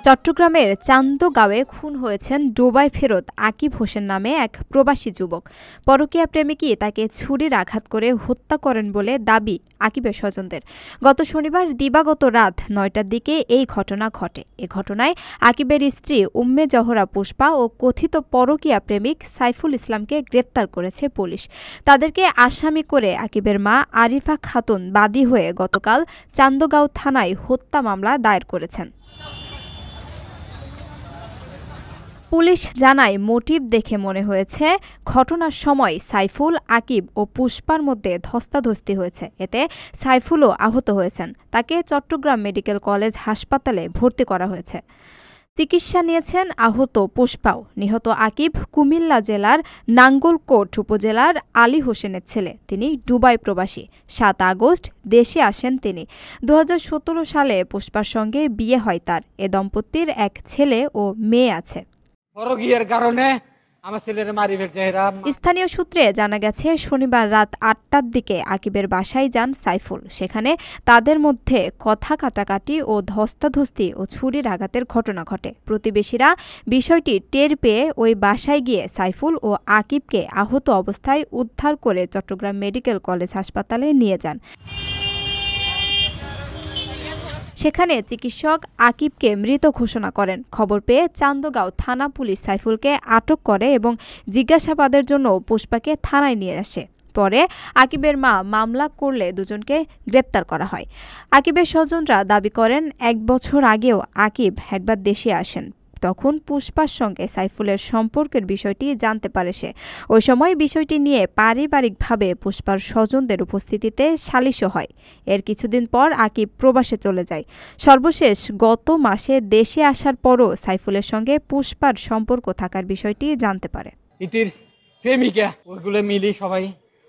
চট্টগ্রামের চান্দগাঁওয়ে খুন হয়েছেন দুবাই ফেরত আকিব হোসেন নামে এক প্রবাসী যুবক। পরকীয়া প্রেমিকই তাকে ছুরির আঘাত করে হত্যা করেন বলে দাবি আকিবের স্বজনদের। গত শনিবার দিবাগত রাত ৯টার দিকে এই ঘটনা ঘটে। এ ঘটনায় আকিবের স্ত্রী উম্মে জহরা পুষ্পা ও কথিত পরকীয়া প্রেমিক সাইফুল ইসলামকে গ্রেপ্তার করেছে পুলিশ। তাদেরকে আসামি করে আকিবের মা আরিফা খাতুন বাদী হয়ে গতকাল চান্দগাঁও থানায় হত্যা মামলা দায়ের করেছেন। পুলিশ জানায়, মোটিভ দেখে মনে হয়েছে ঘটনার সময় সাইফুল, আকিব ও পুষ্পার মধ্যে ধস্তাধস্তি হয়েছে। এতে সাইফুলও আহত হয়েছেন। তাকে চট্টগ্রাম মেডিকেল কলেজ হাসপাতালে ভর্তি করা হয়েছে। চিকিৎসা নিয়েছেন আহত পুষ্পাও। নিহত আকিব কুমিল্লা জেলার নাঙ্গলকোট উপজেলার আলী হোসেনের ছেলে। তিনি দুবাই প্রবাসী। ৭ আগস্ট দেশে আসেন তিনি। ২০১৭ সালে পুষ্পার সঙ্গে বিয়ে হয় তার। এ দম্পতির এক ছেলে ও মেয়ে আছে। স্থানীয় সূত্রে জানা গেছে, শনিবার রাত ৮টার দিকে আকিবের বাসায় যান সাইফুল। সেখানে তাদের মধ্যে কথা কাটাকাটি ও ধস্তাধস্তি ও ছুরির আঘাতের ঘটনা ঘটে। প্রতিবেশীরা বিষয়টি টের পেয়ে ওই বাসায় গিয়ে সাইফুল ও আকিবকে আহত অবস্থায় উদ্ধার করে চট্টগ্রাম মেডিকেল কলেজ হাসপাতালে নিয়ে যান। সেখানে চিকিৎসক আকিবকে মৃত ঘোষণা করেন। খবর পেয়ে চান্দগাঁও থানা পুলিশ সাইফুলকে আটক করে এবং জিজ্ঞাসাবাদের জন্য পুষ্পাকে থানায় নিয়ে আসে। পরে আকিবের মা মামলা করলে দুজনকে গ্রেপ্তার করা হয়। আকিবের স্বজনরা দাবি করেন, ১ বছর আগেও আকিব একবার দেশে আসেন। তখন পুষ্পার সঙ্গে সাইফুলের সম্পর্কের বিষয়টি জানতে পারে সে। ওই সময় বিষয়টি নিয়ে পারিবারিকভাবে পুষ্পার স্বজনদের উপস্থিতিতে সালিশও হয়। এর কিছুদিন পর আকিব প্রবাসে চলে যায়। সর্বশেষ গত মাসে দেশে আসার পরও সাইফুলের সঙ্গে পুষ্পার সম্পর্ক থাকার বিষয়টি জানতে পারে।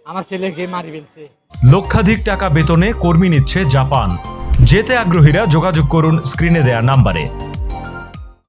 আমার ছেলেকে মারি ফেলছে। লক্ষাধিক টাকা বেতনে কর্মী নিচ্ছে জাপান। যেতে আগ্রহীরা যোগাযোগ করুন স্ক্রিনে দেয়া নাম্বারে।